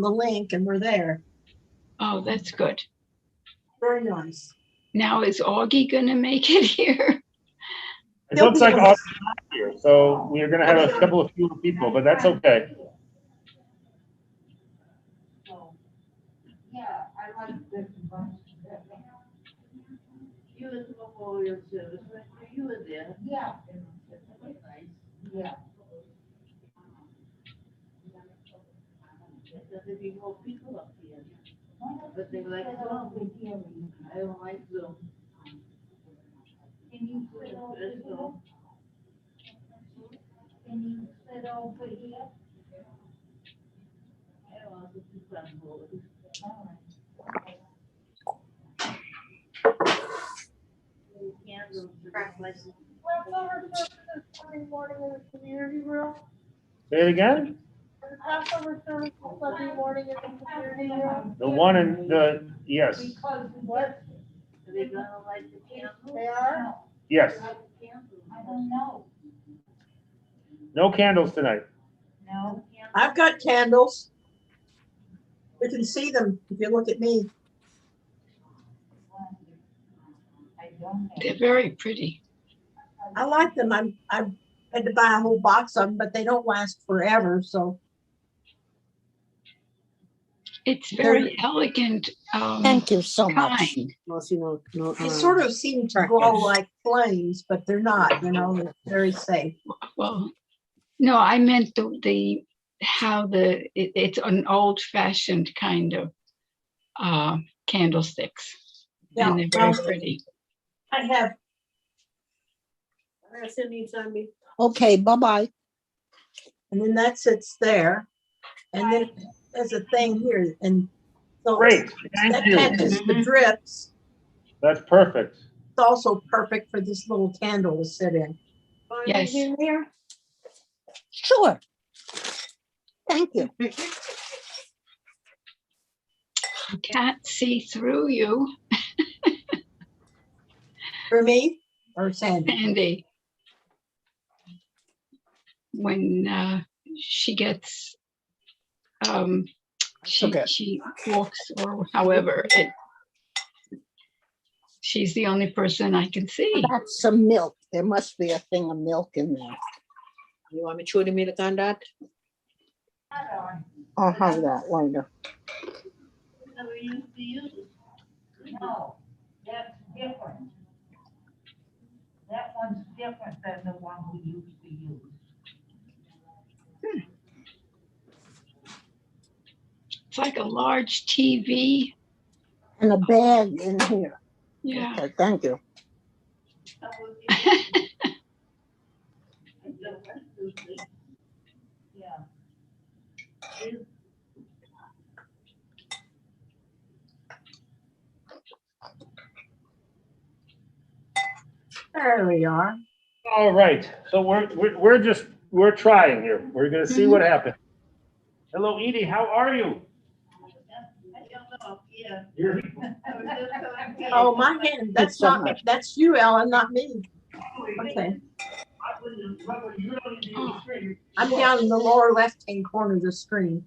the link and we're there. Oh, that's good. Very nice. Now, is Augie going to make it here? It looks like Augie's not here, so we're going to have a couple of fewer people, but that's okay. Yeah, I like this one. You was before your service, you were there. Yeah. Yeah. There'd be more people up here. But they like Zoom. I don't like Zoom. Can you sit over here? Can you sit over here? I want to sit on board. Candles. Passover service is Sunday morning in the community room. Say it again? The Passover service is Sunday morning in the community room. The one in the, yes, Because what? Are they gonna light the candles? They are? yes. I don't know. No candles tonight. No. I've got candles. You can see them if you look at me. I don't know. They're very pretty. I like them. I had to buy a whole box of them, but they don't last forever. So It's very elegant. Thank you so much. Kind. they sort of seem to glow like flames, but they're not. You know, they're very safe. Well, no, I meant it's an old-fashioned kind of candlesticks, Yeah, and they're very pretty. I have. Okay, bye-bye. And then that sits there, and then there's a thing here, and so Great, that thank you. catches the drips. That's perfect. It's also perfect for this little candle to sit in. Yes. In there? Sure. Thank you. I can't see through you, For me or Sandy? Sandy. When she gets, she walks or however, she's the only person I can see. That's some milk. There must be a thing of milk in there. You want me to show the milk on that? I'll have that later. Never used to use it. No, that's different. That one's different than the one we used to use. It's like a large TV. And a bag in here. Yeah. Okay, thank you. That was it. Yeah. There we are. All right, so we're trying here. We're gonna see what happens. Hello, Edie, how are you? I don't know, yeah. You're- I was just telling Kate. Oh, my hand. That's so not me. much. That's you, Ellen, not me. Okay. You don't need to use the screen. I'm down in the lower left-hand corner of the screen.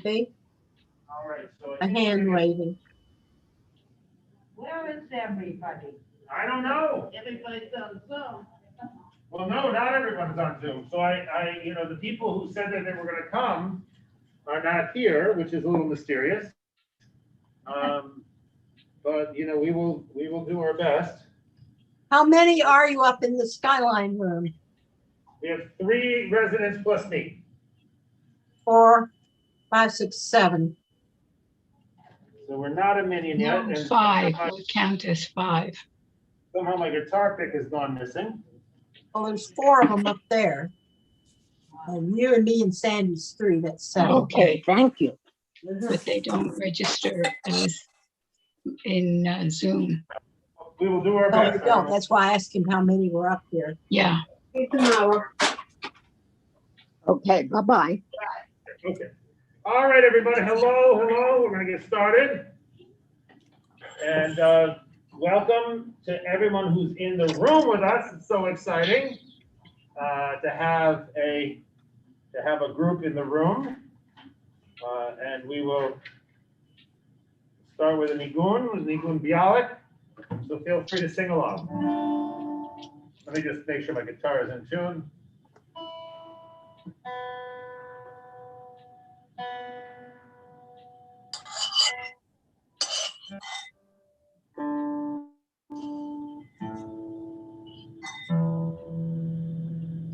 See? All right, so. A hand waving. Where is everybody? I don't know. Everybody's on Zoom. Well, no, not everyone's on Zoom. So the people who said that they were gonna come are not here, which is a little mysterious. But, we will do our best. How many are you up in the skyline room? We have 3 residents plus me. 4, 5, 6, 7. So we're not a minion yet. No, and 5. We'll count as 5. Somehow my guitar pick has gone missing. Well, there's 4 of them up there. And you and me and Sandy's 3, that's 7. Okay, Thank you. but they don't register as in Zoom. We will do our No, best. you don't. That's why I asked him how many were up there. Yeah. Okay, bye-bye. Okay. All right, everybody. Hello. We're going to get started. And welcome to everyone who's in the room with us. It's so exciting to have a group in the room. And we will start with a nigun bialik. So feel free to sing along. Let me just make sure my guitar is in tune.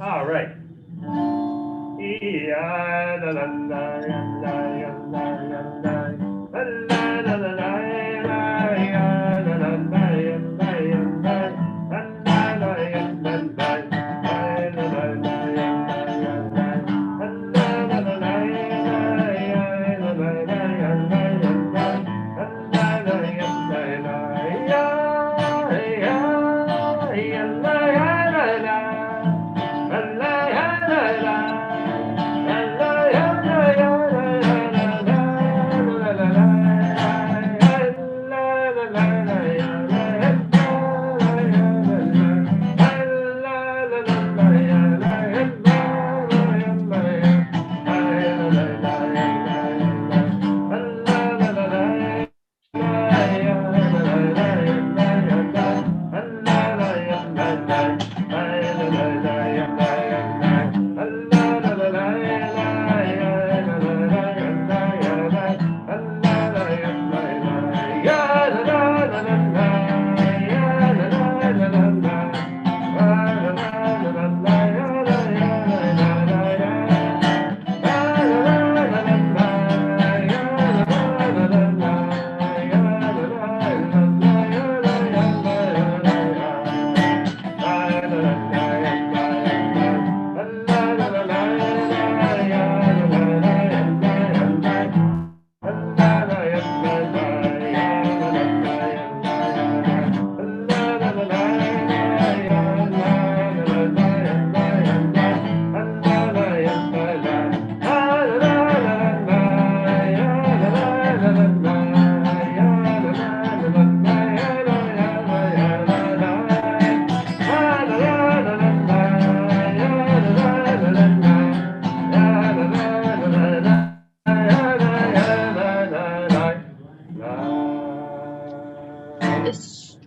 All right.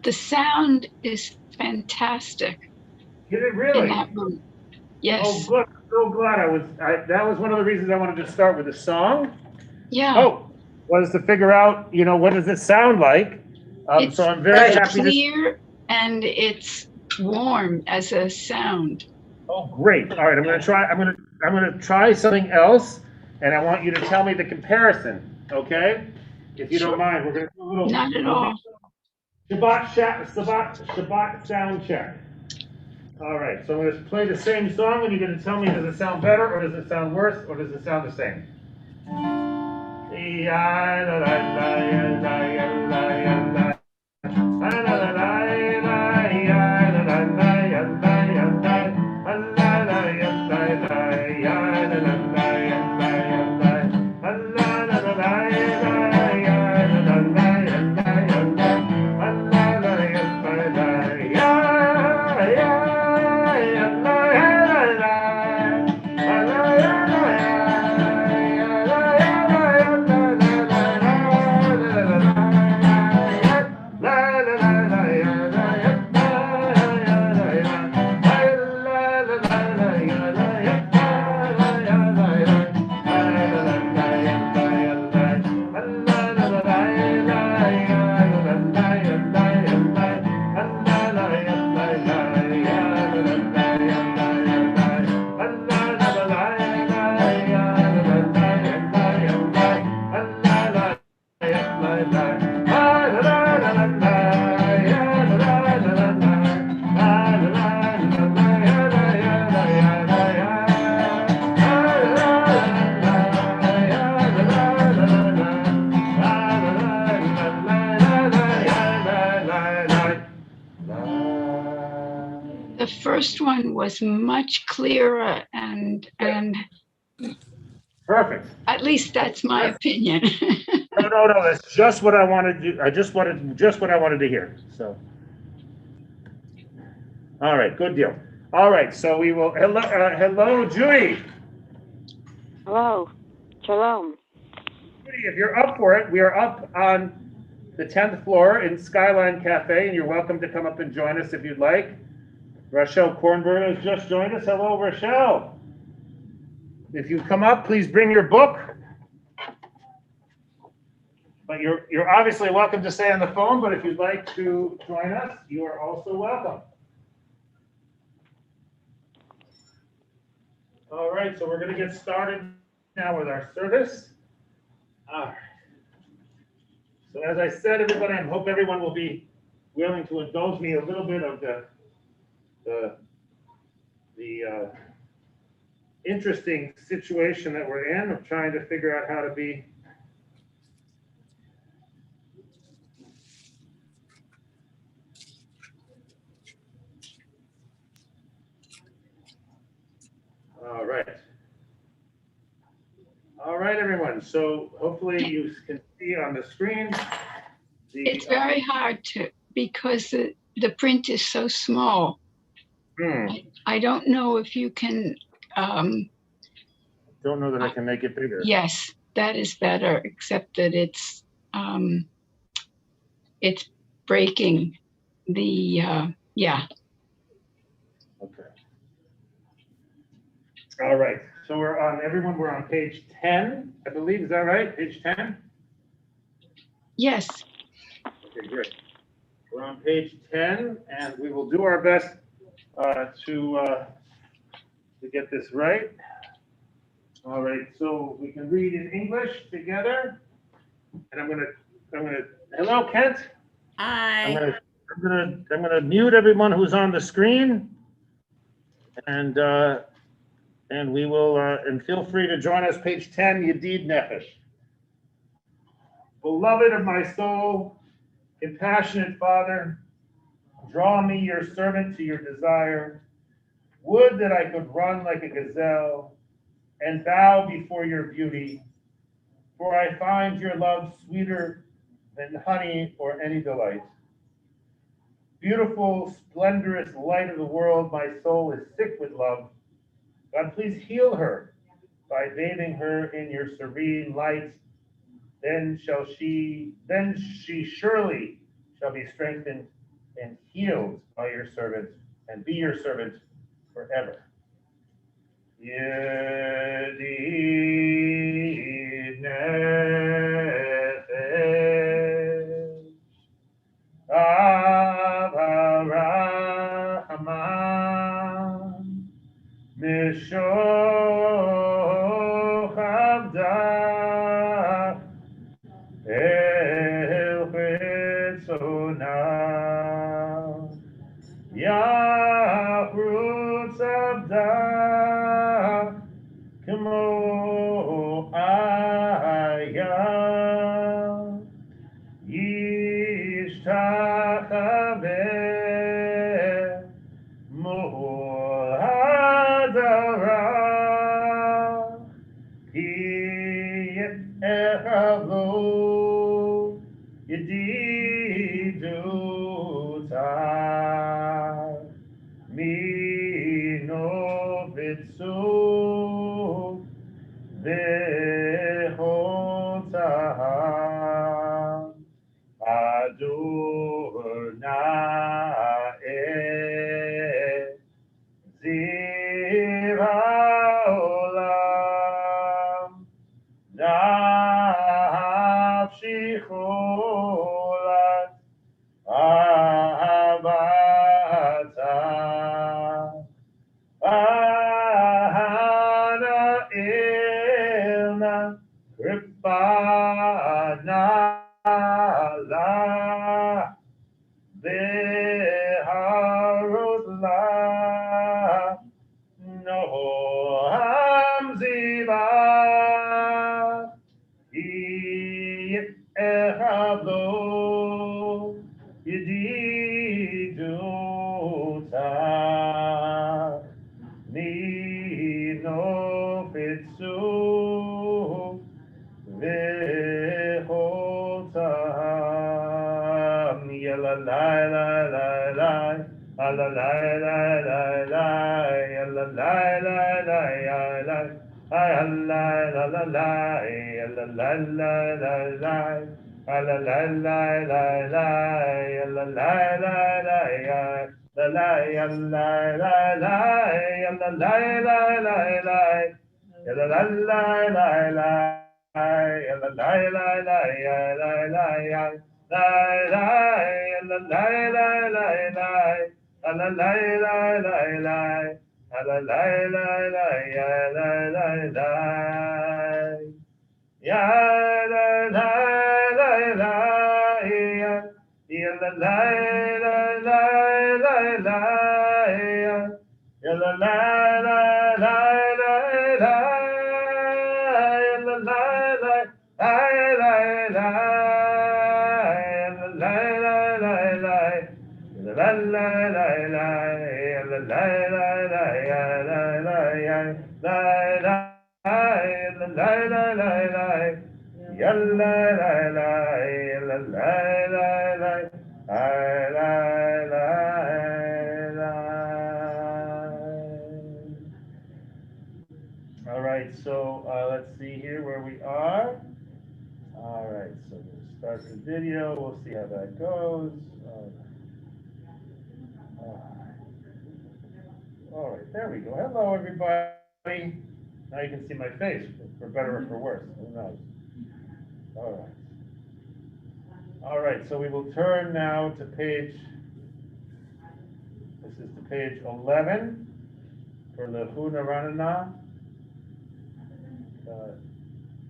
The sound is fantastic Is it in really? that room. Oh, Yes. good. I'm so glad that was one of the reasons I wanted to start with the song. Yeah. Oh, was to figure out, what does it sound like? It's So I'm very happy to. clear and it's warm as a sound. Oh, great. All right, I'm gonna try something else, and I want you to tell me the comparison, okay? If you don't Sure. mind, we're gonna do a little. Not at all. Shabbat sound check. All right, so I'm gonna play the same song, and you're gonna tell me, does it sound better, or does it sound worse, or does it sound the same? The first one was much clearer and Perfect. at least that's my opinion. No, that's just what I wanted to, just what I wanted to hear, so. All right, good deal. All right, so we will, hello, Judy. Hello. Shalom. if you're up for it, we are up on the 10th floor in Skyline Cafe, and you're welcome to come up and join us if you'd like. Rochelle Kornberg has just joined us. Hello, Rochelle. If you come up, please bring your book. But you're obviously welcome to stay on the phone, but if you'd like to join us, you are also welcome. All right, so we're going to get started now with our service. All right. So as I said, everybody, I hope everyone will be willing to indulge me a little bit of the interesting situation that we're in of trying to figure out how to be all right. All right, everyone. So hopefully you can see on the screen. It's very hard to, because the print is so small. I don't know if you can, Don't know that I can make it bigger. yes, that is better, except that it's breaking the, yeah. Okay. All right. So we're on page 10, I believe. Is that right? Page 10? Yes, Okay, great. We're on page 10, and we will do our best to get this right. All right, so we can read in English together. And I'm gonna hello, Kent. Hi. I'm gonna mute everyone who's on the screen, and we will and feel free to join us. Page 10, Yedid Nefesh. Beloved of my soul, compassionate Father, draw me, your servant, to your desire. Would that I could run like a gazelle and bow before your beauty, for I find your love sweeter than honey or any delight. Beautiful, splendorous light of the world, my soul is sick with love. God, please heal her by bathing her in your serene light. Then she surely shall be strengthened and healed by your servant, and be your servant forever. Yedid nefesh, Avarahman, Mishoch Avdah, El Chetzonah, Yachrutz Avdah, Kemo Aya, Yishtachaveh, Mo Hadara, Ki Echavlo, Yedidutai, Mino Vitzu, Vechotah, Adonai, Zir HaOlam, Nafshi Cholat, Ahavata, Ahana Ilna, Ripana La, Beharut La, Noam Ziva, Yehablo, Yediduta, Nino Fitzu, Vehotam, Yala la la la la, Ala la la la la, Yala la la la la, Ala la la la la, Yala la la la la la, la la la la la la, la la la la la, la la la la la, la la la la la, la la la la la, la la la la la, la la la la la. La la la la la ya la la la ya la la la la ya ya la la la la la la ya la la la la la la ya la la la la la la la la la la la la la la la la la la ya la la ya la la la la la la la ya la la la la la la la la la la. All right, so let's see here where we are. All right, so we'll start the video. We'll see how that goes. All right, there we go. Hello, everybody. Now you can see my face, for better or for worse. Who knows? All right. All right, so we will turn now to page, this is to page 11 for the Hunaranana.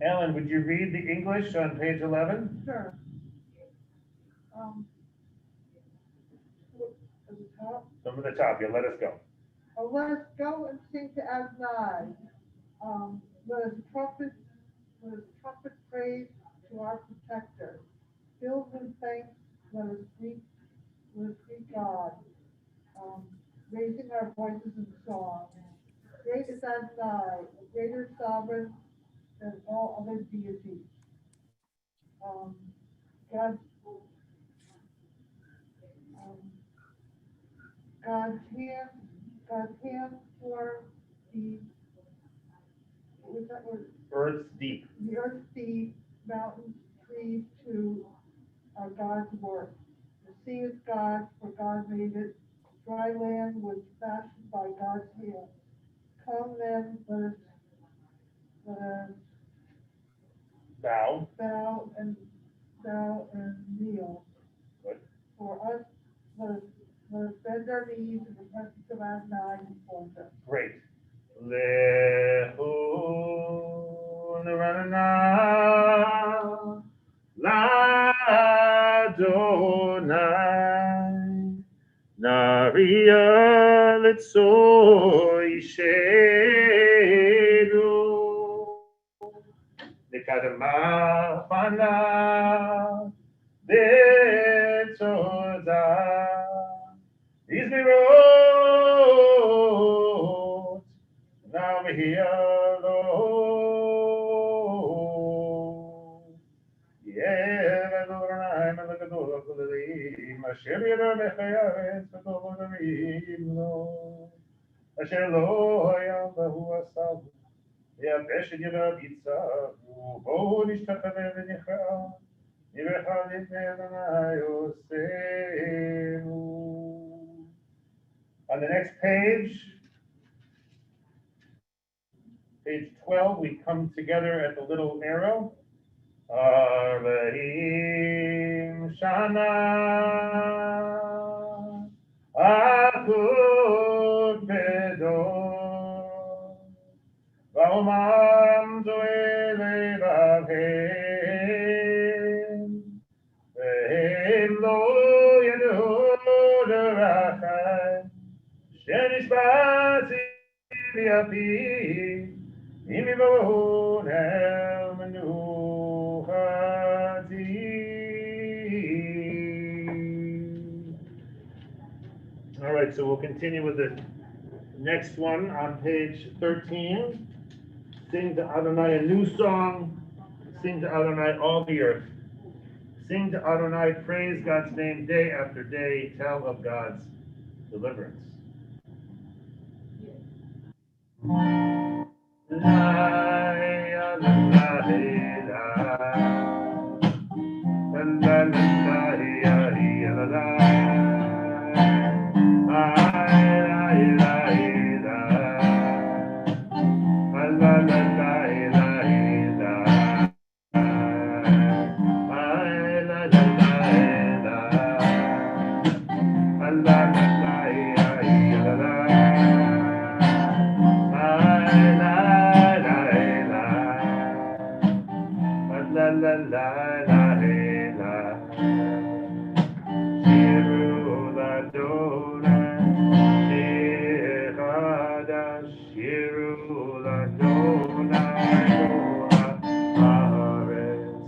Ellen, would you read the English on page 11? Sure. At the top. Some of the top, yeah, let us go. Oh, let us go and sing to Adonai. Let us trumpet praise to our protector. Filled with thanks, let us greet God, raising our voices in song. Great is Adonai, a greater sovereign than all other deities. God's hand for the, what was that word? Earth's deep. The earth's deep, mountains, trees, too, are God's work. The sea is God's, for God made it. Dry land was fashioned by God's hand. Come then, let us Bow. bow and kneel. Good. For us, let us bend our knees in the presence of Adonai before them. Great. Lehu Naranana Ladonai Naria Litzoi Shedu Nikadama Fana Betoda Izmirot now we hear Lord. Yeah, Adonai, Malagador of the Lim, Asher Yeramechayah, Sadorim, Lord. Asher Lo Hayam Bahu Asav, Yabesh Yerabitza, Bonish Tataver Necha, Nivechalit Adonai Osenu. On the next page, page 12, we come together at the little arrow. Arva'im Shana Akut Bedor Va'omam Zoe Levavim Ve'im Lo Yadu Derachai Shenishbati Liapi All right, so we'll continue with the next one on page 13. Sing to Adonai a new song. Sing to Adonai all the earth. Sing to Adonai, praise God's name day after day. Tell of God's deliverance. La, la, la, la, la.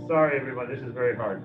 Sorry, everyone, this is very hard.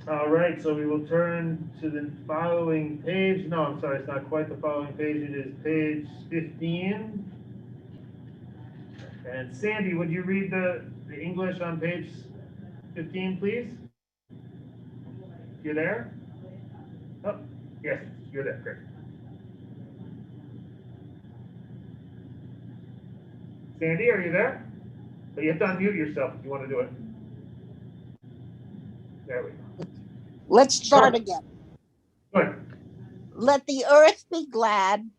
All right, so we will turn to the following page. No, I'm sorry, it's not quite the following page. It is page 15. And Sandy, would you read the English on page 15, please? You there? Oh, yes, you're there. Great. Sandy, are you there? But you have to unmute yourself if you want to do it. There we go. Let's start again. Good. Let the earth be glad,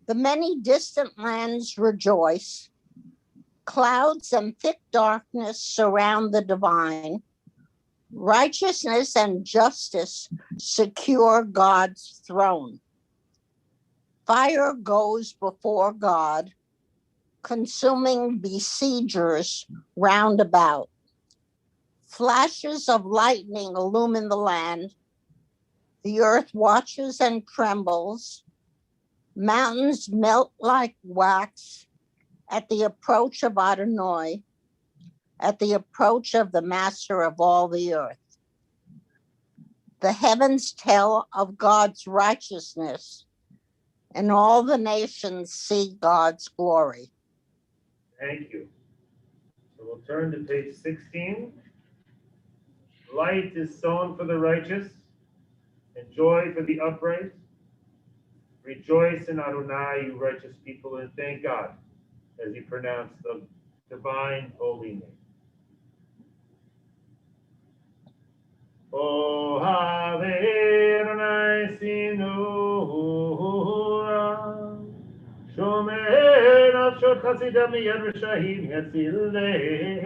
the many distant lands rejoice. Clouds and thick darkness surround the divine. Righteousness and justice secure God's throne. Fire goes before God, consuming besiegers round about. Flashes of lightning illumine the land. The earth watches and trembles. Mountains melt like wax at the approach of Adonai, at the approach of the master of all the earth. The heavens tell of God's righteousness, and all the nations see God's glory. Thank you. So we'll turn to page 16. Light is sown for the righteous, and joy for the upright. Rejoice in Adonai, you righteous people, and thank God as you pronounce the divine holy name. Oh, have Adonai sinura, shomer nafshot chasidam miyad rishahim yatzileh.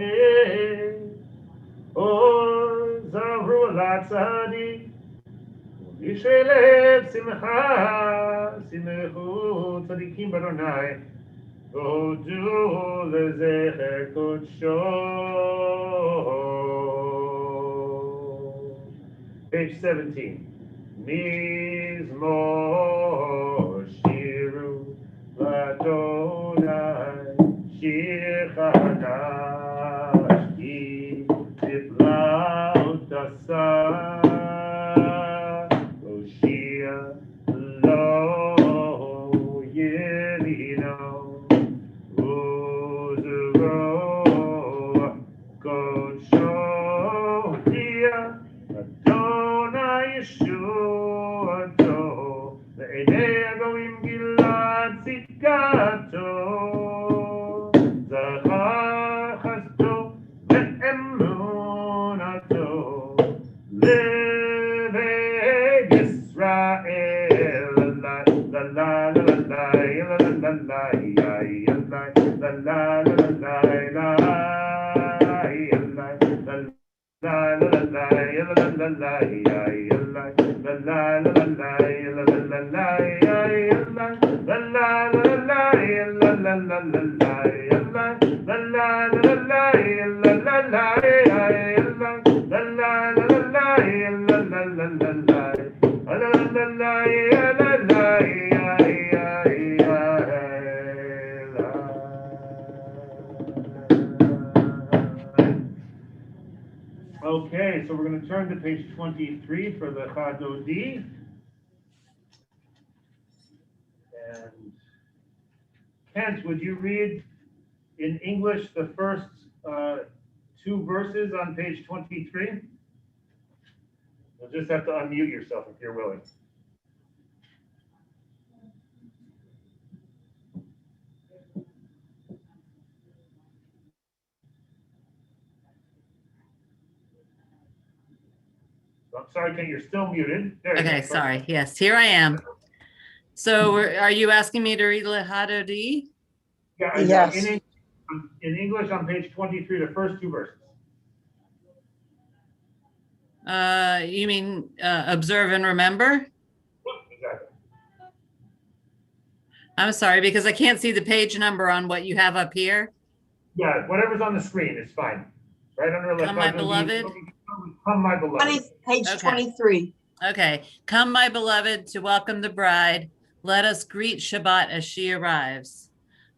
Oh, zavru ala tzadik, ישרי לב שמחה, שמחו צדיקים באדוני, והודו לזכר קודשו. Page 17. מזמור שירו לאדוני, שיר חדש, כי נפלאות עשה. הושיע לו ימינו, עוזרו קודשו. הודיע אדוני ישועתו, לעיני הגויים גילת צדקתו. זכר חסדו ואמונתו לבית ישראל. Okay, so we're going to turn to page 23 for the Chadodi. And Kent, would you read in English the first two verses on page 23? You'll just have to unmute yourself if you're willing. I'm sorry, Kent, you're still muted. There you Okay, go. sorry. Yes, here I am. So are you asking me to read Lehadodi? Yeah, Yes. in English on page 23, the first two verses. You mean observe and remember? Exactly. I'm sorry, because I can't see the page number on what you have up here. Yeah, whatever's on the screen is fine. Right under Come, my Lechadodi, beloved. Come, my beloved. Page Okay. 23. Okay. Come, my beloved, to welcome the bride. Let us greet Shabbat as she arrives.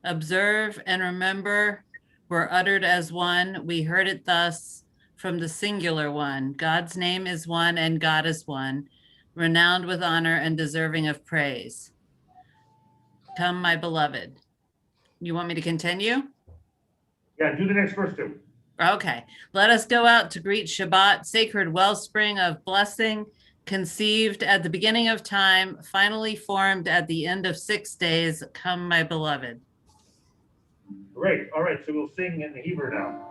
Observe and remember were uttered as one. We heard it thus from the singular one. God's name is one and God is one, renowned with honor and deserving of praise. Come, my beloved. You want me to continue? Yeah, do the next verse too. Okay. Let us go out to greet Shabbat, sacred wellspring of blessing, conceived at the beginning of time, finally formed at the end of 6 days. Come, my beloved. Great. All right, so we'll sing in the Hebrew now.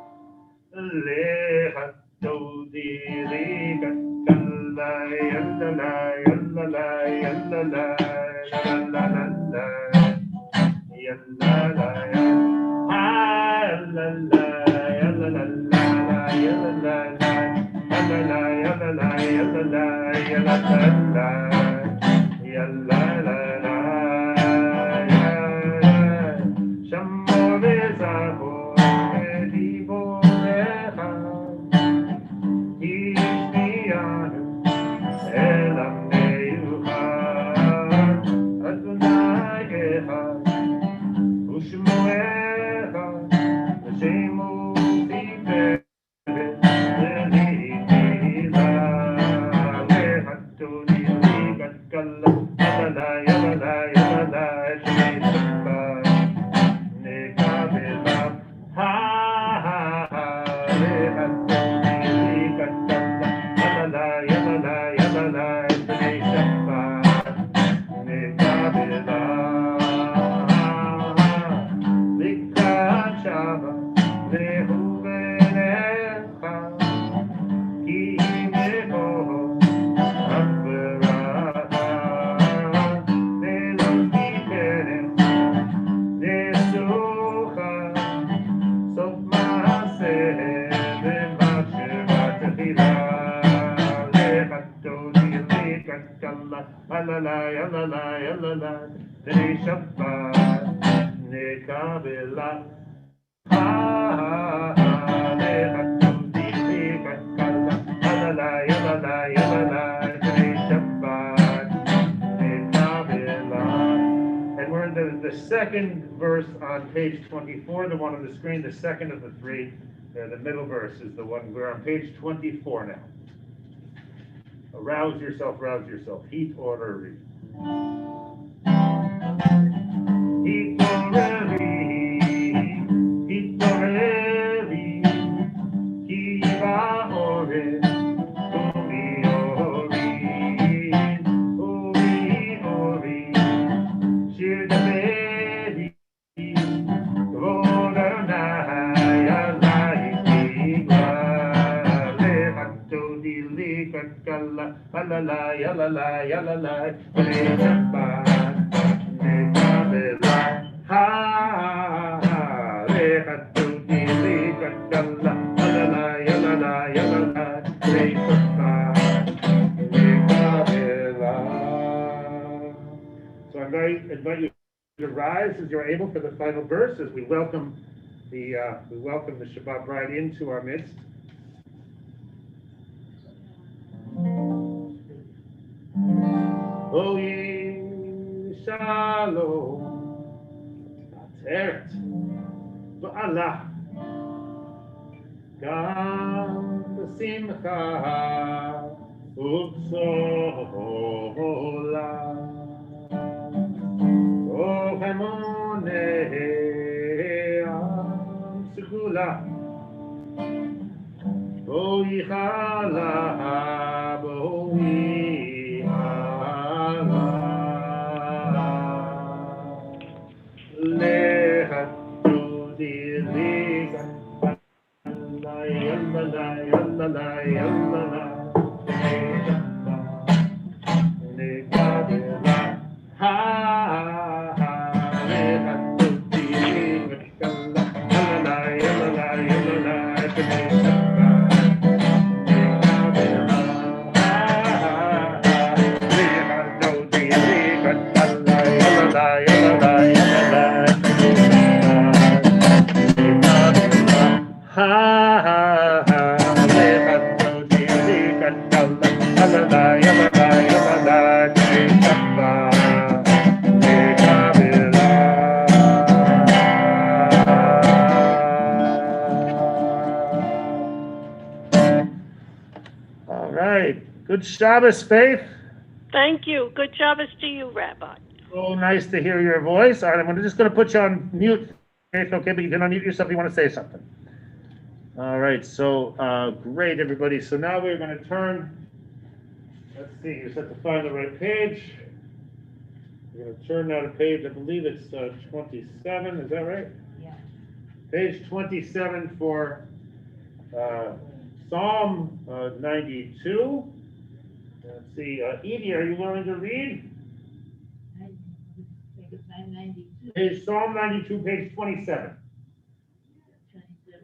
Katkala, Alalai, Alalai, Alalai, Today Shabbat, Kabbalat. Ha ha lehatuti lekatala alalai alalai alalai today Shabbat Kabbalat. And we're in the second verse on page 24, the one on the screen, the second of the three. The middle verse is the one. We're on page 24 now. Rouse yourself, heat order read. Heat order Kiva ore, ori ori, shir the baby, voda naya laika, lehato di likakala, alalai, alalai, alalai, lehapa, nekabela, ha, lehato di likakala. So I invite you to rise as you're able for the final verse as we welcome the Shabbat bride into our midst. Oh, shalom, ateret, ba'alah. Gam b'simcha ub'sola Tov emunei am segula Bo yichala lehatudi liga All right. Good Shabbos, Faith. Thank you. Good Shabbos to you, Rabbi. So nice to hear your voice. All right, I'm just going to put you on mute, Faith, okay? But you can unmute yourself if you want to say something. All right, so great, everybody. So now we're going to turn, let's see, you just have to find the right page. We're going to turn now to page, I believe it's 27, is that right? Yeah. Page 27 for Psalm 92. Let's see, Edie, are you willing to read? Psalm 92, page 27.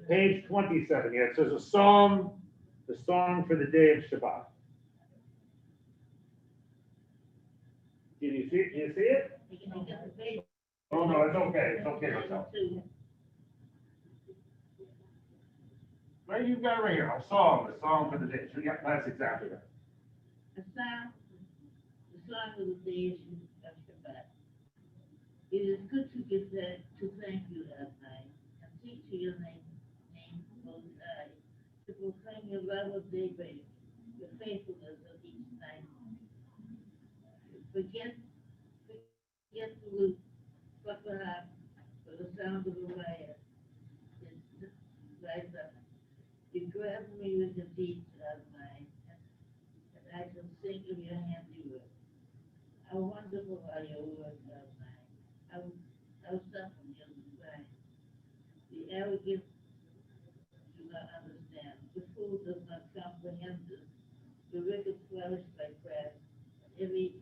Page 27, yeah, it says a psalm, the song for the day of Shabbat. Can you see it? Can you see it? Oh, no, it's okay. It's okay, Rochelle. Right, you've got it right here. A song, the song for the day. Yeah, that's exactly right. The song of the day of Shabbat. It is good to give that to thank you, Adonai, and seek to your name Most High, to proclaim your love of daybreak, your faithfulness of each night. Forget the loop, but perhaps for the sound of the lyre. Rise up. You grab me with the deeds of mine, and I can sing of your handiwork. How wonderful are your works, Adonai. How subtle your design. The arrogant do not understand. The fool does not comprehend this. The wicked flourish like grass. Every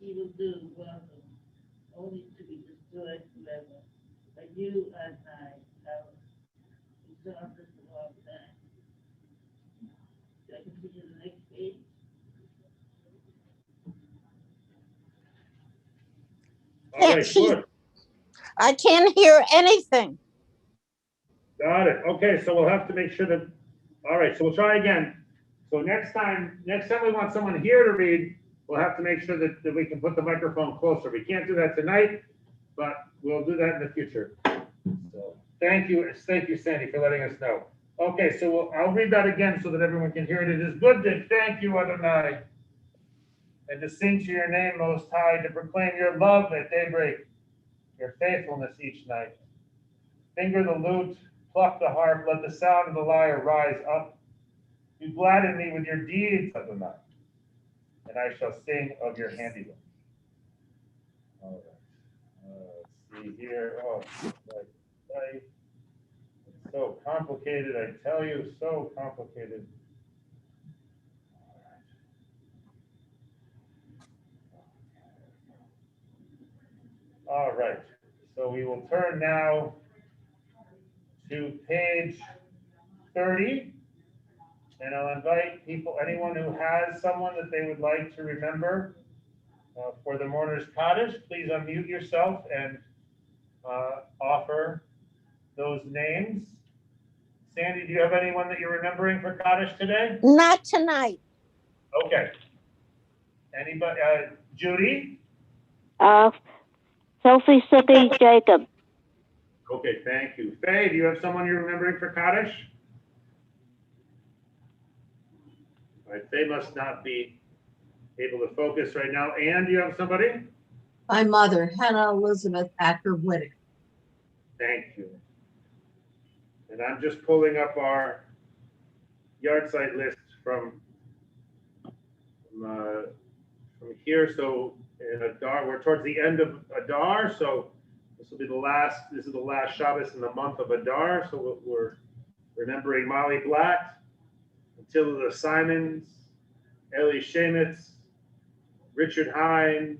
evildoer welcome, only to be destroyed forever. But you, Adonai, are exalted for all time. So I continue to the next page. All right, good. I can't hear anything. Got it. Okay, so we'll have to make sure that, all right, so we'll try again. So next time we want someone here to read, we'll have to make sure that we can put the microphone closer. We can't do that tonight, but we'll do that in the future. So thank you, Sandy, for letting us know. Okay, so I'll read that again so that everyone can hear it. It is good to thank you, Adonai, and to sing to your name, Most High, to proclaim your love at daybreak, your faithfulness each night. Finger the lute, pluck the harp, let the sound of the lyre rise up. You gladden me with your deeds, Adonai, and I shall sing of your handiwork. All right. Let's see here. Oh, right. It's so complicated, I tell you, so complicated. All right. So we will turn now to page 30. And I'll invite people, anyone who has someone that they would like to remember for the mourner's Kaddish, please unmute yourself and offer those names. Sandy, do you have anyone that you're remembering for Kaddish today? Not tonight. Okay. Anybody? Judy? Sophie, Sippy, Jacob. Okay, thank you. Faye, do you have someone you're remembering for Kaddish? All right, Faye must not be able to focus right now. Anne, do you have somebody? My mother, Hannah Elizabeth Acker Whittaker. Thank you. And I'm just pulling up our yard site list from here. So in Adar, we're towards the end of Adar. So this is the last Shabbos in the month of Adar. So we're remembering Molly Blatt, Matilda Simons, Ellie Shemitz, Richard Hines,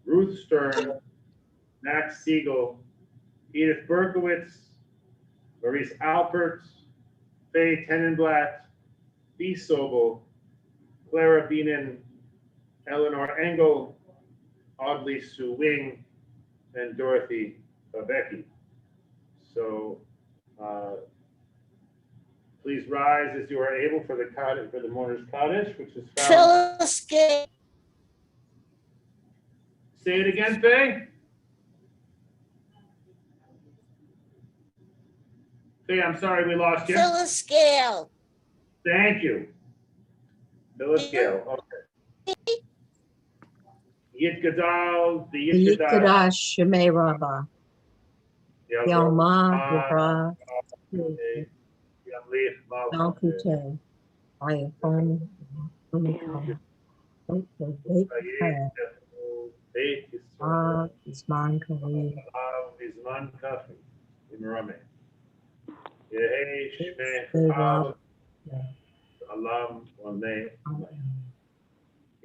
Ruth Stern, Max Siegel, Edith Berkowitz, Maurice Alpert, Faye Tenenblatt, B. Sobel, Clara Beenan, Eleanor Engel, Audley Sue Wing, and Dorothy Becky. So please rise as you are able for the mourner's Kaddish, which is found. Phyllis Gale. Say it again, Faye. Faye, I'm sorry we lost you. Phyllis Gale. Thank you. Phyllis Gale. Okay. Yit Gadal, the Yit Gadal. Yikadash Shemei Rabbah. Yalma Yikra. Yalkute. Ayafon. Umikah. Isman Kavi. Isman Kafi. Imrame. Yehi Shmei. Alam Wamne.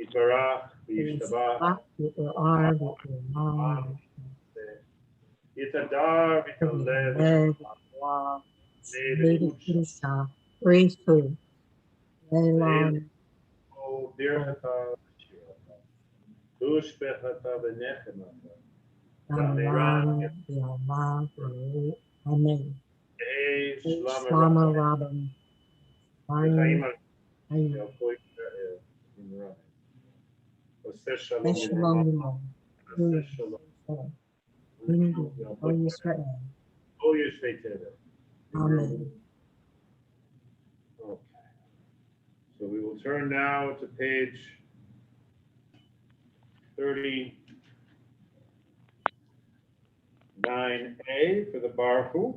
Itbarach. Yishtabach. Yitadar. Vitalev. Lady Kisa. Rifu. Leilon. Birchata. Dushbechata Benechemata. Ramadan. Yalma. Amen. Shlama Rabin. Shalom. Amen. Okay. So we will turn now to page 39A for the Baruch.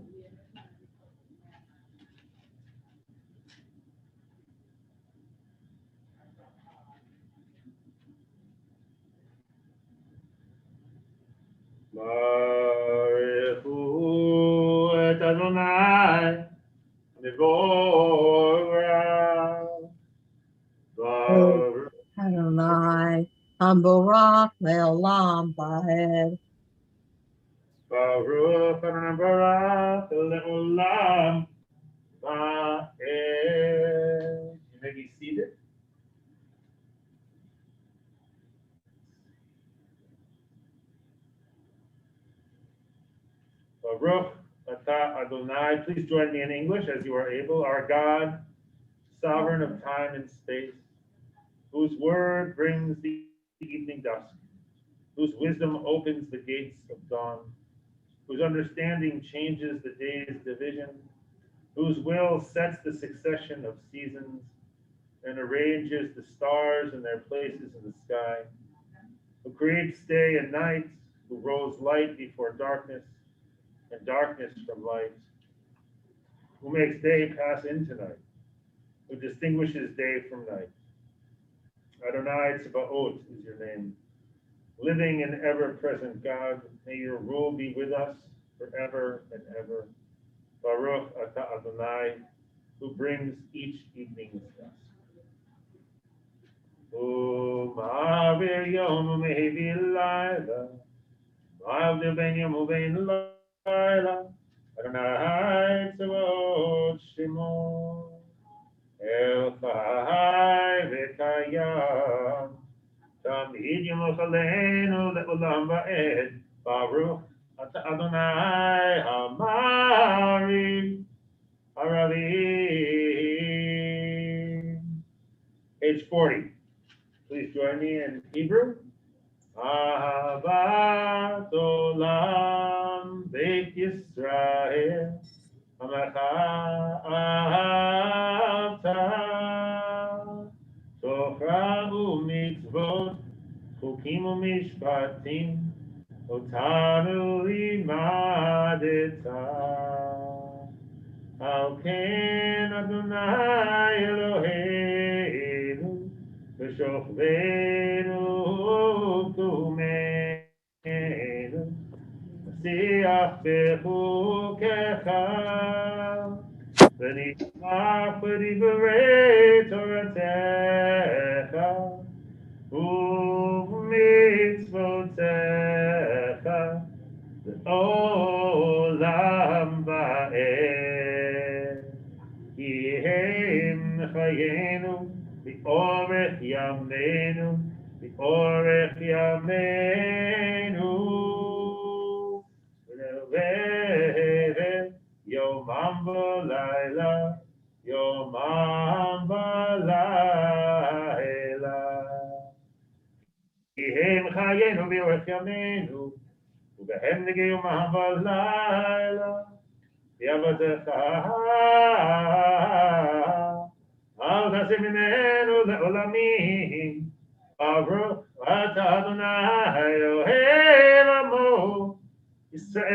Baruchu et Adonai Nevorah. Baruch Adonai, Ambarak, Leolam, Baed. Baruch Adonai Baruch Leolam Baed. You may be seated. Baruch atah Adonai. Please join me in English as you are able. Our God, sovereign of time and space, whose word brings the evening dusk, whose wisdom opens the gates of dawn, whose understanding changes the day's division, whose will sets the succession of seasons and arranges the stars in their places in the sky, who creates day and night, who rolls light before darkness and darkness from light, who makes day pass into night, who distinguishes day from night. Adonai Tzebaot is your name. Living and ever-present God, may your rule be with us forever and ever. Baruch atah Adonai, who brings each evening's dusk. U'ma'avir yom u'mehevi layla, ma'avdir ben yom u'bein layla, Adonai Tzebaot shemo, El Chai v'Kayam, Tamid Yomach Aleinu le'olam va'ed, Baruch atah Adonai Hamari Haravim. Page 40. Please join me in Hebrew. Ahavat olam Beit Yisrael, Amecha ahavta, Torah u'mitzvot, Chukim u'mishpatim, Otanu limadeta. Al ken Adonai Eloheinu, V'shochvenu u'kumenu, V'siach b'chukecha, V'nishmach b'divrei Toratecha, U'mitzvotecha, Olam va'ed, Yehem chayenu, V'orech yamenu, V'orech yamenu, V'levet yomam v'layla, Yomam v'layla, Yehem chayenu, V'orech yamenu, ובהם נגיעו מהלילה, יעבדך, אל תעשה ממנו לעולמים, ברוך אתה אדוני אוהב עמו Israel.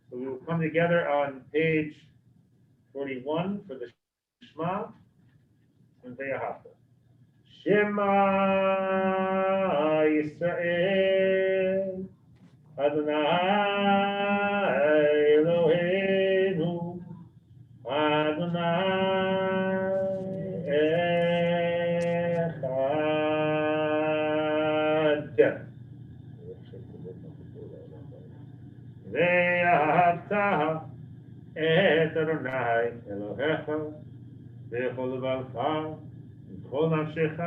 So we will come together on page 41 for the Shema and Ve'ahavta. Shema Yisrael, Adonai Eloheinu, Adonai Echad. Ve'ahavta et Adonai Elohecha, V'chol levavecha, וכל נפשך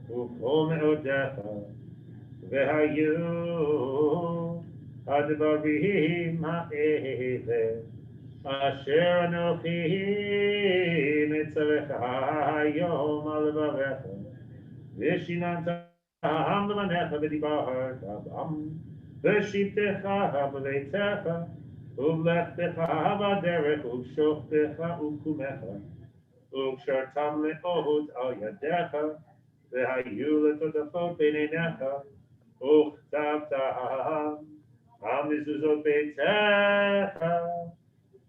וכל מאודיך, והיו הדברים האלה אשר אנוכי מצווך היום על לבביך, ושיננתם לבניך ודיברת בם, בשבתך בביתך, ובלכתך בדרך, ובשוכבך ובקומך, וקשרתם מאוד על ידיך, והיו לטוטפות בין עיניך, וכתבתם על מזוזות ביתך,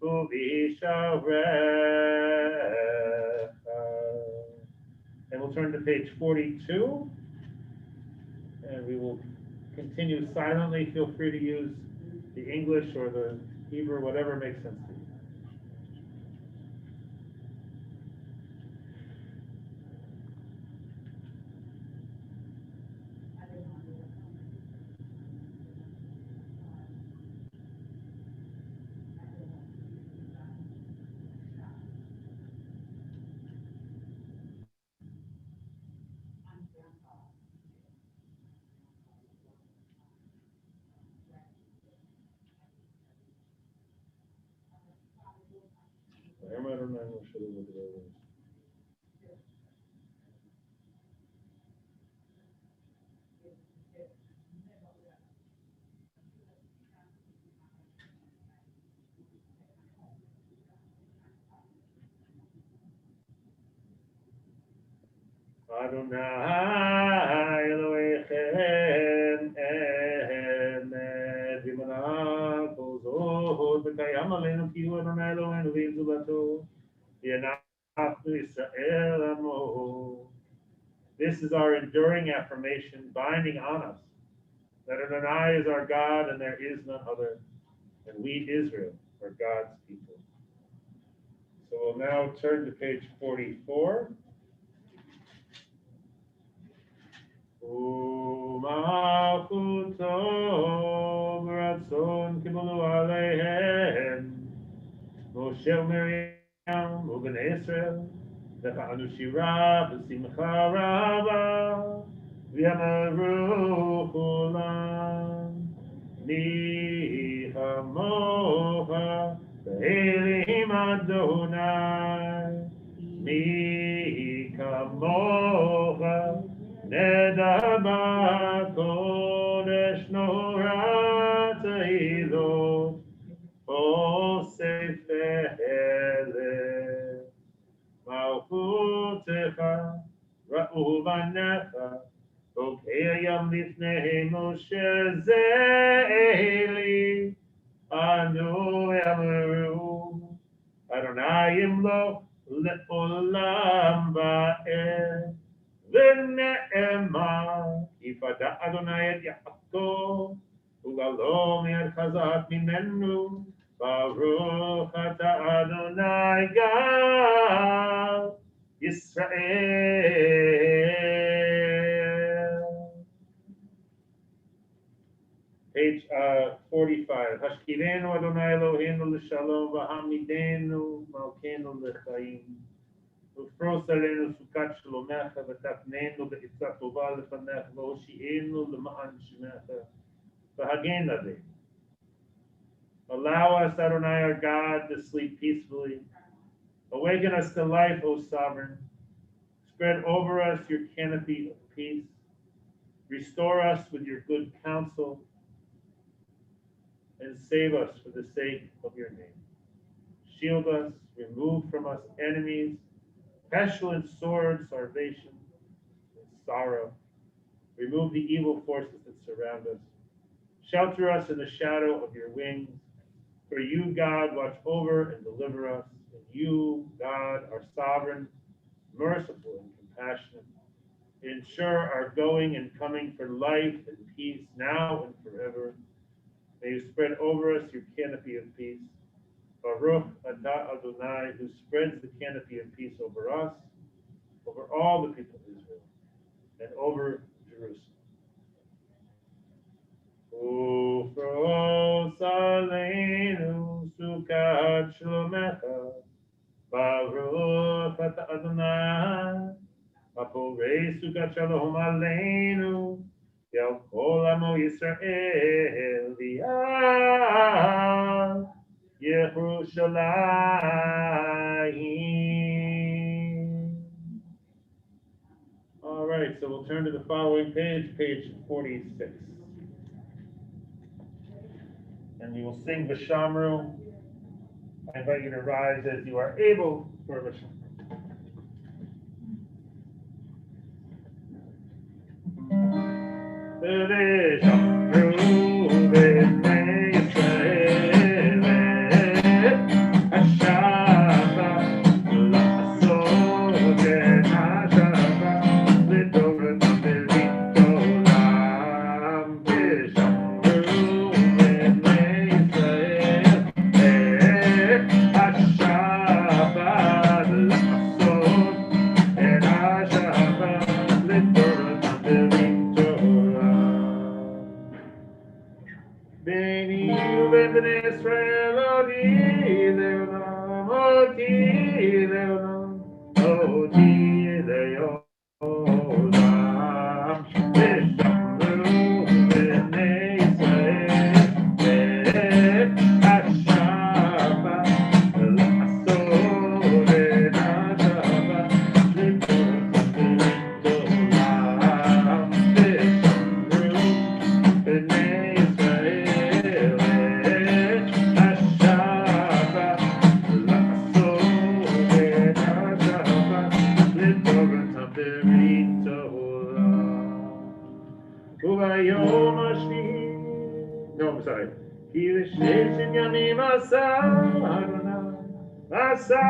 ובשעריך. And we'll turn to page 42, and we will continue silently. Feel free to use the English or the Hebrew, whatever makes sense to you. Adonai Elohechem Emed V'Manach Ozod V'Kayam Aleinu Ki Hu Adonai Eloheinu V'Im Zulato V'Yanachnu Yisrael Amo. This is our enduring affirmation binding on us that Adonai is our God and there is none other, and we, Israel, are God's people. So we'll now turn to page 44. U'malchuto b'ratzon kibulu aleihem Moshe u'Miriam u'bnei Israel v'cha'anu shira v'simcha raba v'yamaru kulam mi hamocha v'elim Adonai mi kamocha Nedaba kodesh norat ha'ilot osefele malchutecha ra'u banecha okeyam lifnei Moshe ze'eli anu yamru Adonai imlo le'olam ba'er ונאמר, יפדה אדוני את יעקב, וגלו מיד חזק ממנו, ברוך אתה אדוני גל ישראל. Page 45. השכילנו אדוני אלוהינו לשלום, והעמידנו מלכנו לחיים. ופרוס עלינו סוכת שלומך, ותתננו בעצה טובה לפניך, והושיענו למען שמך, והגן עלינו. Allow us, Adonai, our God, to sleep peacefully. Awaken us to life, O Sovereign. Spread over us your canopy of peace. Restore us with your good counsel, and save us for the sake of your name. Shield us, remove from us enemies, pestilence, sword, starvation, and sorrow. Remove the evil forces that surround us. Shelter us in the shadow of your wings. For you, God, watch over and deliver us. And you, God, are sovereign, merciful, and compassionate. Ensure our going and coming for life and peace now and forever. May you spread over us your canopy of peace. Baruch atah Adonai, who spreads the canopy of peace over us, over all the people of Israel, and over Jerusalem. Ufros aleinu sukat shlomecha, Baruch atah Adonai, haporei sukat shalom aleinu, yal kol amo Yisrael v'yal Yerushalayim. All right, so we'll turn to the following page, page 46. And we will sing V'Shamru. I invite you to rise as you are able for V'Shamru. Sheshin Yamim Asa Adonai, Asa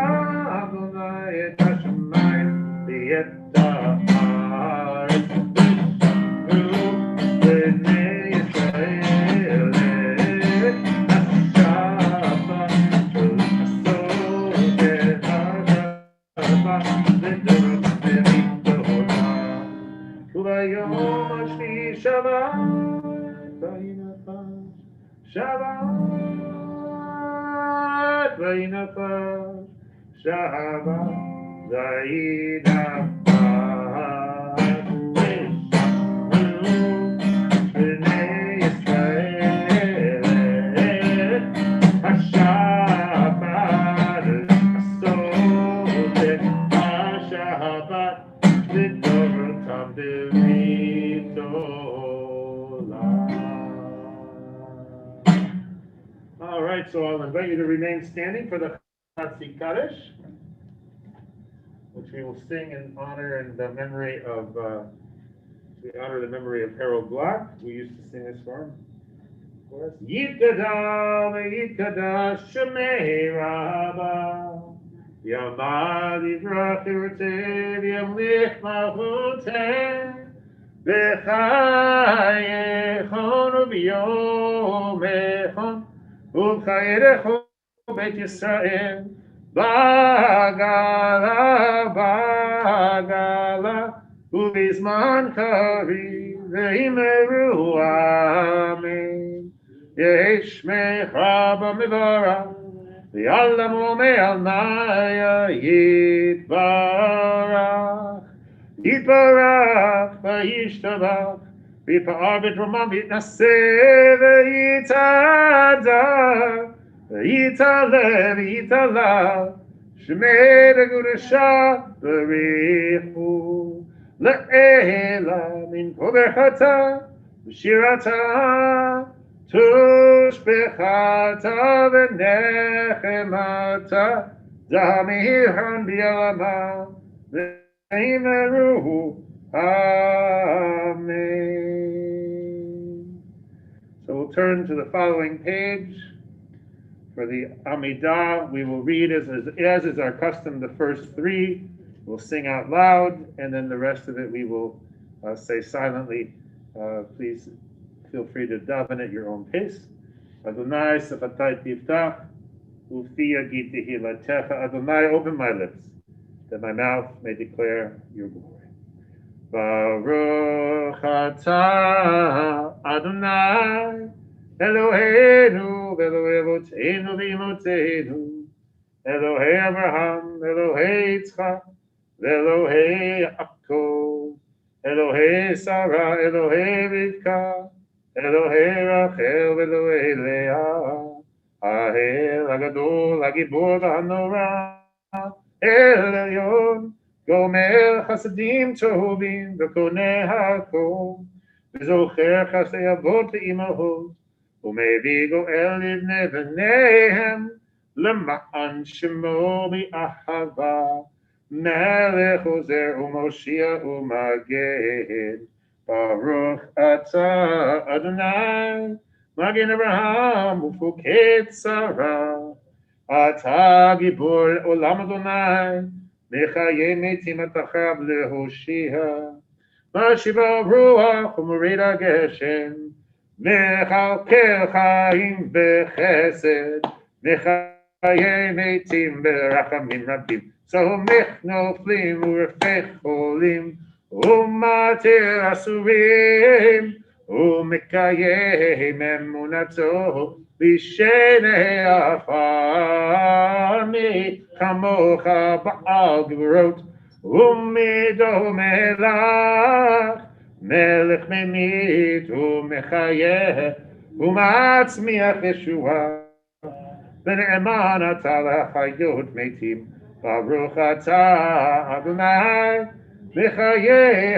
Adonai et Hashemayim v'et ha'aretz v'shamru b'nei Yisrael et Hashabbat v'asot et Hashabbat v'dorot v'mitorah u'bayom hashvi Shabbat v'yinachash Shabbat v'yinachash Shabbat v'yinachash v'shamru b'nei Yisrael et Hashabbat v'asot et Hashabbat v'dorotam v'mitorah. All right, so I'll invite you to remain standing for the Chatzi Kaddish, which we will sing in honor and the memory of, we honor the memory of Harold Block. We used to sing this for him. Yitkada v'yitkada shemei rabba Yamad yivrach yirteh v'yamlich malchuteh v'chayechon u'biyomechon u'chayerecho beit Yisrael ba'gala ba'gala u'bizman kariv v'himeru amen yeshmecha b'mivarach v'yalamu me'alnaya yitbarach yitbarach v'yishtabach v'yipa'ar b'dromam v'yitnaseh v'yitada v'yitale v'yitala shemei v'gudasha v'richu le'ela min koberchata v'shirata tushbechata v'nechemata damihon b'yalama v'yimeru amen. So we'll turn to the following page. For the Amidah, we will read as is our custom, the first three. We'll sing out loud, and then the rest of it we will say silently. Please feel free to daven at your own pace. Adonai sefatai tiftach, ufi yagid tehilatecha. Adonai, open my lips, that my mouth may declare your glory. Baruch atah Adonai Eloheinu v'Elohei Avotenu v'Imotenu Elohei Abraham Elohei Yitzchak v'Elohei Yaakov Elohei Sarah Elohei Rivka Elohei Rachel v'Elohei Leah Ha'el Hagadol Hagibor v'Hanora El Elyon Gomer Chasadim Tovim v'Koneh HaKol v'Zocher Chasei Avot v'Imahot Umevi Goel Livnei V'neihem L'ma'an Shemo B'Ahava Melech Ozer U'Moshiach U'Maged Baruch Atah Adonai Magen Abraham U'Fuked Sarah Atah Gibor Olam Adonai Mechaye Metim Atachav Lehoshia Mashiva Ruach U'Morid HaGeshem Mechalkel Chaim B'Chesed Mechaye Metim B'Rachamim Rabim Somech Noflim U'Refech Cholim U'Matir Asurim U'Mekayem Emunato B'Shenei Afami Kamocha Ba'al Gvorot U'Mido Melach Melech Memit U'Mechayeh U'Matzmiach Yeshua V'Ne'eman Atah L'Chayot Metim Baruch Atah Adonai Mechayeh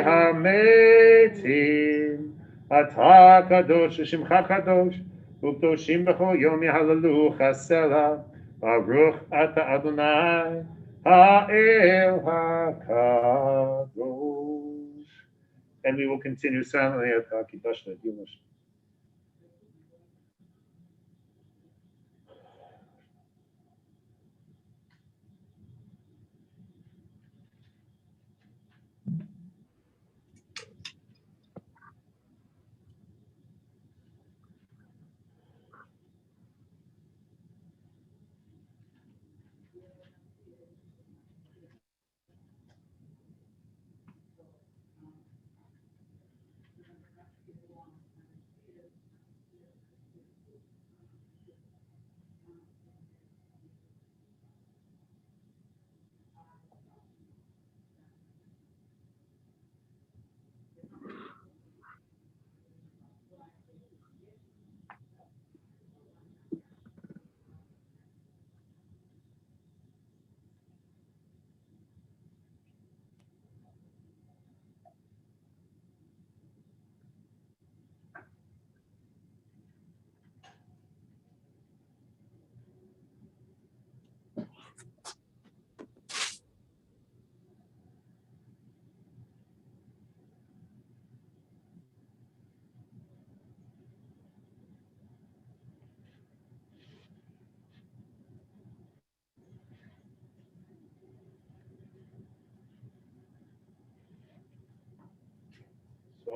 HaMetim Atah Kadosh Shemcha Kadosh U'Kdoshim B'chol Yom Yehalalu Chasela Baruch Atah Adonai Ha'el HaKadosh. And we will continue silently at Kiddush Yumash.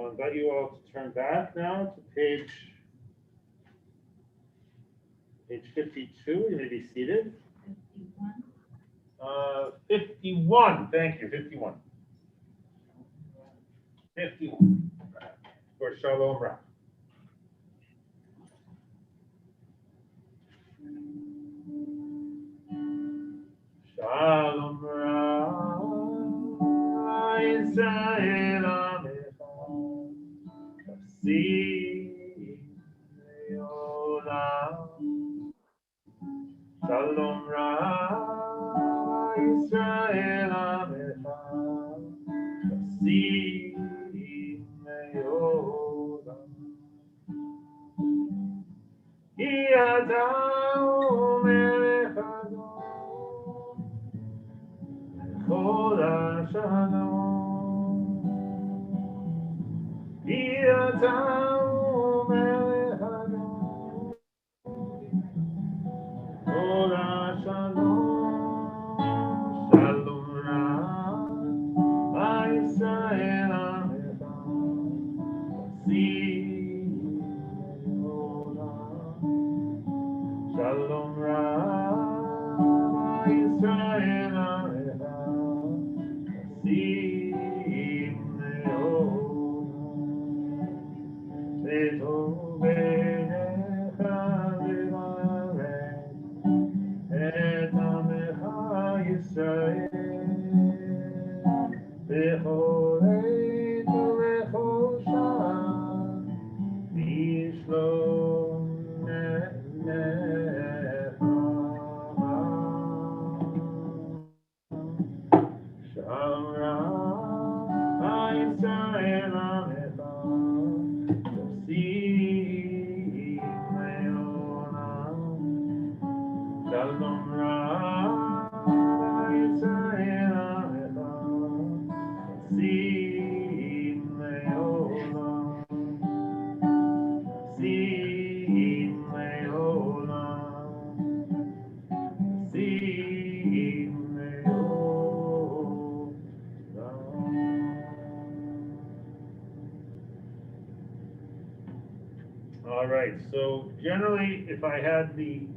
I'll invite you all to turn back now to page 52. You may be seated. 51. Thank you. 51. 51. For Shalom Ra. Shalom Ra. Yisrael Amecha. Tafsi Olam. Shalom Ra. Yisrael Amecha. Tafsi Olam. Yadau Melech Adon. Chol HaShalom. Yadau Melech Adon. Chol HaShalom. Shalom Ra. Yisrael Amecha. Tafsi Olam. Shalom Ra. Yisrael Amecha. Tafsi Olam. Beto Benecha Levarech Et Amecha Yisrael Bechoreinu Lechol Shah Bishlom Shalom Ra Yisrael Amecha Tafsi Olam. Shalom Ra Yisrael Amecha Tafsi Olam. Tafsi Olam. Tafsi All right, so generally, if I had the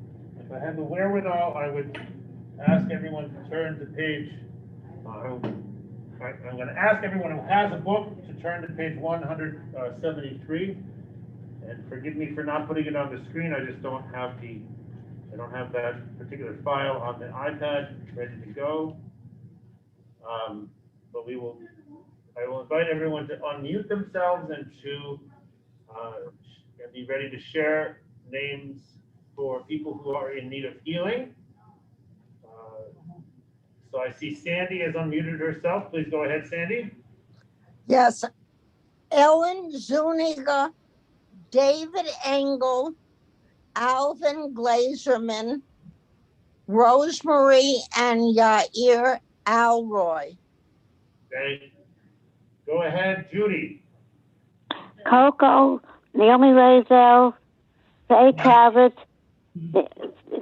wherewithal, I would ask everyone to turn to page, I'm going to ask everyone who has a book to turn to page 173. And forgive me for not putting it on the screen, I just don't have that particular file on the iPad ready to go. But I will invite everyone to unmute themselves and to be ready to share names for people who are in need of healing. So I see Sandy has unmuted herself. Please go ahead, Sandy. Yes. Ellen Zuniga, David Engel, Alvin Glazerman, Rosemary and Yair Alroy. Okay. Go ahead, Judy. Coco, Naomi Razel, Faye Cravett,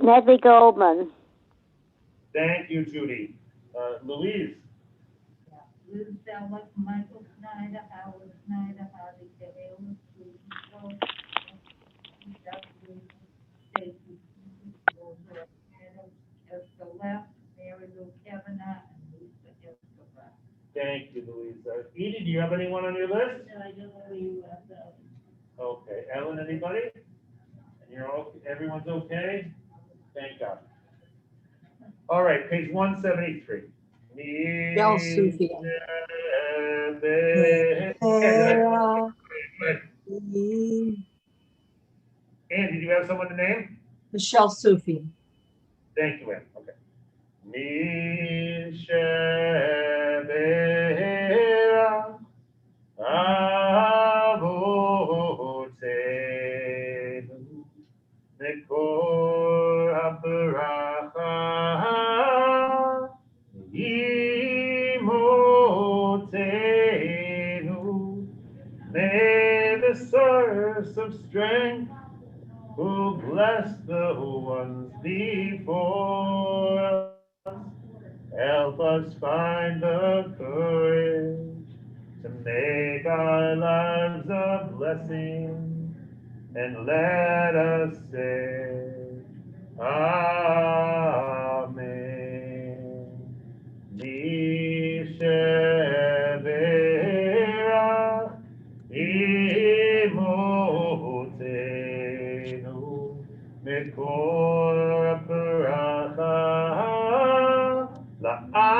Nedley Goldman. Thank you, Judy. Louise. Liz Selleck, Michael Snyder, Howard Snyder, Harvey DeHale, Susan Stacy, Esther Left, Mary Lou Kavanaugh, and Lisa Escobar. Thank you, Louise. Edie, do you have anyone on your list? No, I don't know where you are, though. Okay. Ellen, anybody? And everyone's okay? Thank God. All right, page 173. Del Sufi. Ann, did you have someone to name? Michelle Sufi. Thank you, Ann. Okay. Mishabera Avotenu Nekor HaBaracha Imotenu. May the source of strength who bless the ones before us, help us find the courage to make make our lives a blessing, and let us say, Amen. Nisheverach imotenu mekor bracha la'avotenu.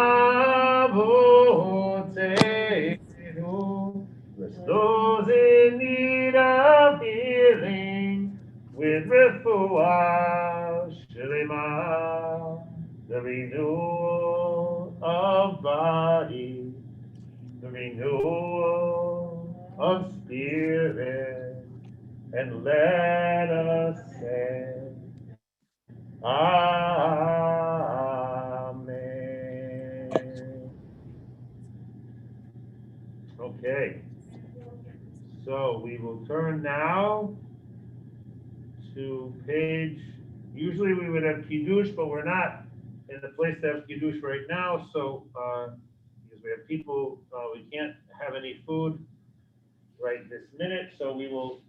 Bless those in need of healing with refuah shlema, the renewal of body, the renewal of spirit, and let us say, Amen. Okay, so we will turn now to page, usually we would have Kiddush, but we're not in the place to have Kiddush right now, so, because we have people, we can't have any food right this minute, so we will,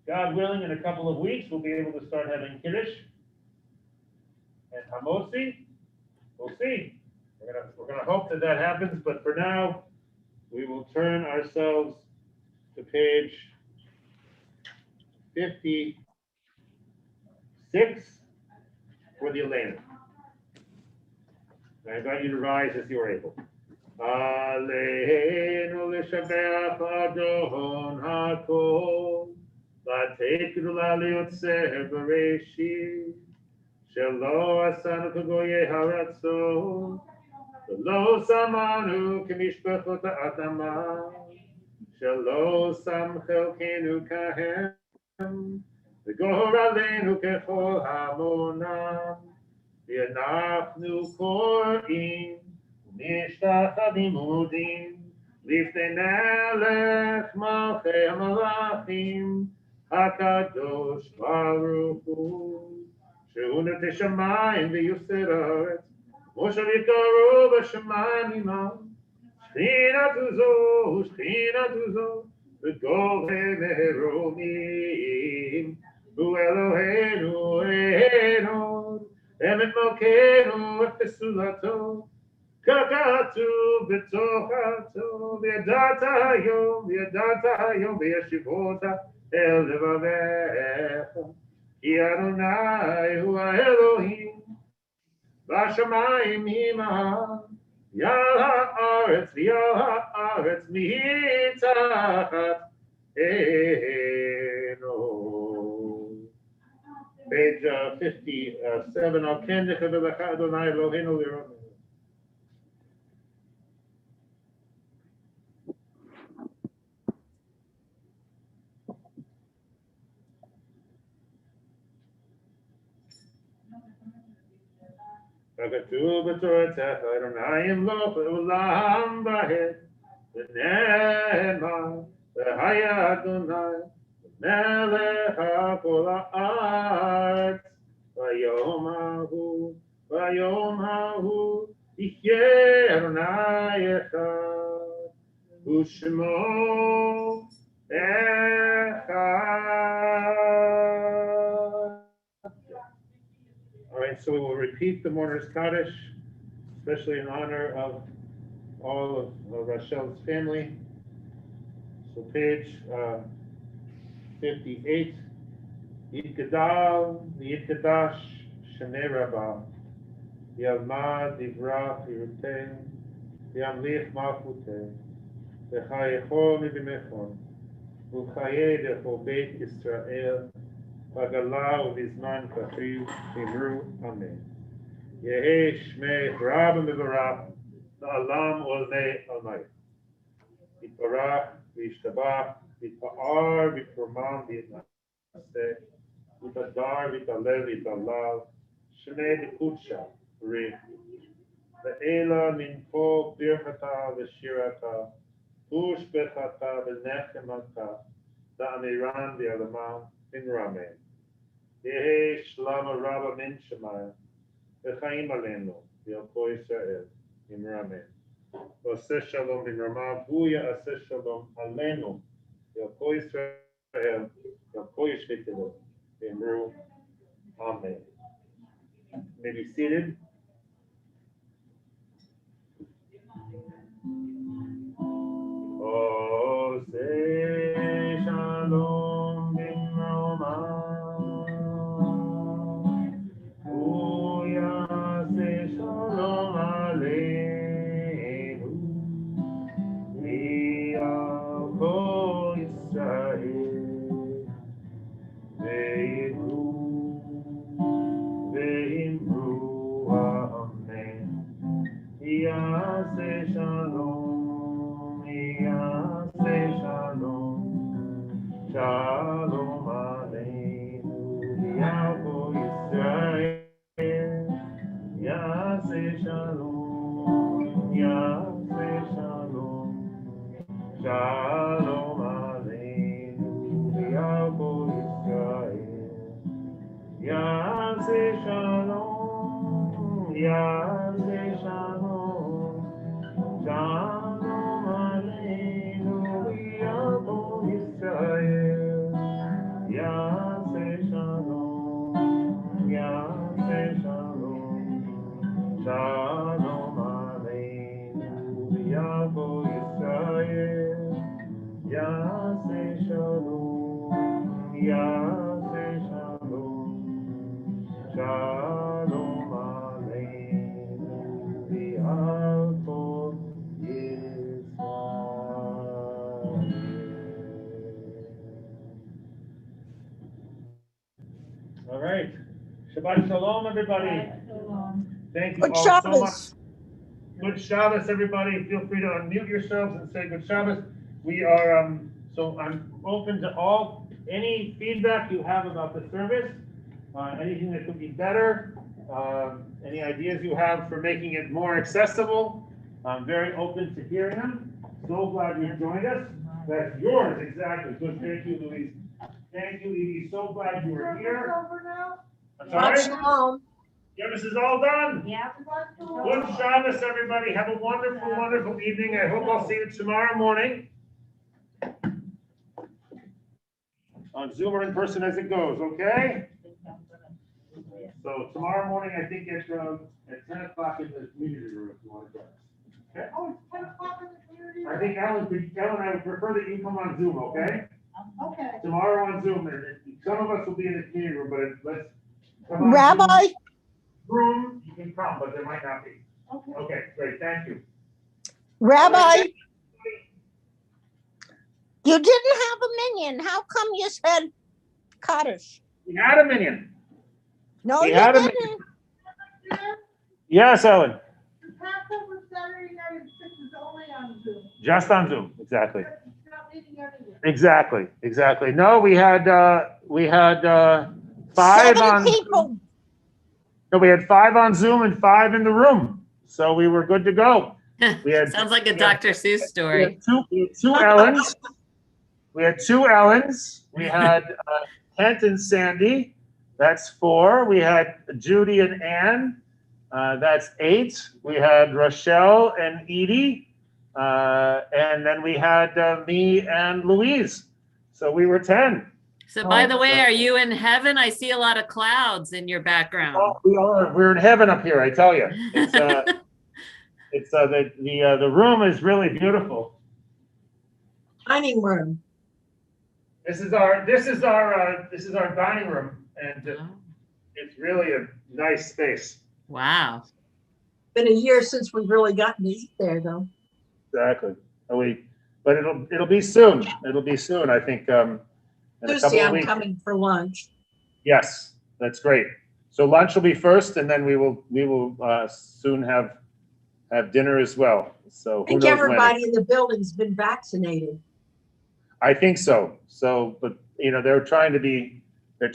God willing, in a couple of weeks, we'll be able to start having Kiddush and Hamosi. We'll see. We're gonna hope that that happens, but for now, we will turn ourselves to page 56 for the Elena. I invite you to rise as you are able. Aleinu l'shabeach Adon hakol, latei gdula liyotzeh bereshit, shelo asanu k'goyei haratzon, v'lo samanu k'mishpachot ha'adama, shelo sam chelkenu kahem, v'gor aleinu kechol hamonam, v'anachnu korim, משתחווים ומודים לפני מלך מלכי המלאכים הקדוש ברוך הוא, שהוא נטה שמיים ויוסר הארץ, משה יקרו בשמיים עמם, שכינתו זו וגובה מרומים, הוא אלוהינו אהוד, אמת מלכנו ופסולתו, ככתוב בתורתו, וידעת היום וישיבות אל לבביך, כי אדוני הוא האלוהים, והשמיים עמם, ועל הארץ מתחת עינו. Page 57, על כן נכבד לך אדוני אלוהינו לראות. ככתוב בתורתך, אדוני ימלוך לעולם ועד, ונאמר, והיה אדוני מלך על כל הארץ, ביום ההוא יחיה אדוני אחד, ושמו אחד. All right, so we will repeat the Mourner's Kaddish, especially in honor of all of Rachel's family. So page 58, Yitgadal, Yitgadash, Shanei Rabbah, Yalmad, Divrach, Yiruteh, Yamlich, Malchuteh, V'chayechol Mibimechon, V'chayeh Dechol Beit Yisrael, V'galah U'vizman Kachiv, Shemru, Amen. Yehei Shmei Rabba Mivarach, La'alam Olnei Almay. Yitbarach, V'yishtabach, V'yitpa'ar, V'yitformam, V'yitnaseh, V'yitadar, V'yitalel, V'yitalal, Shnei D'kutsha, Ri. Ve'ela min kol birchata v'shirata, U'shbechata v'nechemata, Da'amiran v'yalamam, in Ramen. Yehei Shlama Rabba min Shemayim, V'chaim Aleinu, V'yalko Yisrael, in Ramen. ועושה שלום במרומיו, הוא יעשה שלום עלינו. וכל ישראל, וכל יושבי תבל, ואמרו Amen. May be seated. עושה שלום במרומיו, הוא יעשה שלום עלינו, ועל כל ישראל, ואמרו אמן. יעשה שלום, יעשה שלום, שלום עלינו, ועל כל ישראל, יעשה שלום, יעשה שלום, שלום עלינו, ועל כל ישראל, יעשה שלום, יעשה שלום, שלום עלינו, ועל כל ישראל, יעשה שלום, יעשה שלום, שלום עלינו, ועל כל ישראל, יעשה שלום, יעשה שלום, שלום עלינו, ועל כל ישראל. All right. Shabbat Shalom, everybody. Thank you Good all so much. Shabbos. Good Shabbos, everybody. Feel free to unmute yourselves and say good Shabbos. We are, so I'm open to any feedback you have about the service, anything that could be better, any ideas you have for making it more accessible. I'm very open to hearing them. So glad you joined us. That's yours, exactly. Good, thank you, Louise. Thank you, Edie. So glad you were here. Over now? I'm Shabbat sorry? shalom. Service is all done. Yeah. Good Shabbos, everybody. Have a wonderful, wonderful evening. I hope I'll see you tomorrow morning. On Zoom or in person as it goes, okay? So tomorrow morning, I think at 10 o'clock in the community room, if you want to join us. Okay? Oh, it's 10 o'clock in the community? I think Ellen, I would prefer that you come on Zoom, okay? Okay. Tomorrow on Zoom, and some of us will be in the community room, but let's come on Rabbi, Zoom room, you can come, but there might not be. Okay. Okay, great, thank you. Rabbi, you didn't have a minion. How come you said Kaddish? We had a minion. No, We you had a didn't. minion. Yes, Ellen, The Passover Saturday night at 6 is only on Zoom. just on Zoom, exactly. It's not meeting anywhere. Exactly. No, we had 5 7 on. people. No, we had 5 on Zoom and 5 in the room, so we were good to go. We had Sounds like a Dr. Seuss we story. had two Ellens. We had 2 Ellens. We had Kent and Sandy. That's 4. We had Judy and Ann. That's 8. We had Rochelle and Edie. And then we had me and Louise. So we were 10. So by the way, are you in heaven? I see a lot of clouds in your background. Oh, we are. We're in heaven up here, I tell you. It's the room is really beautiful. Dining room. This is our dining room, and it's really a nice space. Wow. Been a year since we've really gotten to eat there, though. Exactly. But it'll be soon. It'll be soon. I think. In a couple Tuesday, of I'm weeks. coming for lunch. Yes, that's great. So lunch will be first, and then we will soon have dinner as well. So I think everybody in the building's been vaccinated. I think so. So, but they're trying to be very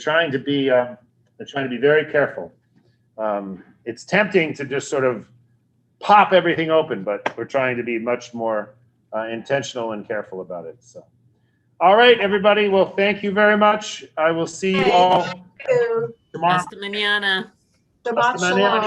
careful. It's tempting to just sort of pop everything open, but we're trying to be much more intentional and careful about it. So, all right, everybody. Well, thank you very much. I will see you all tomorrow. Hasta mañana. Shabbat shalom.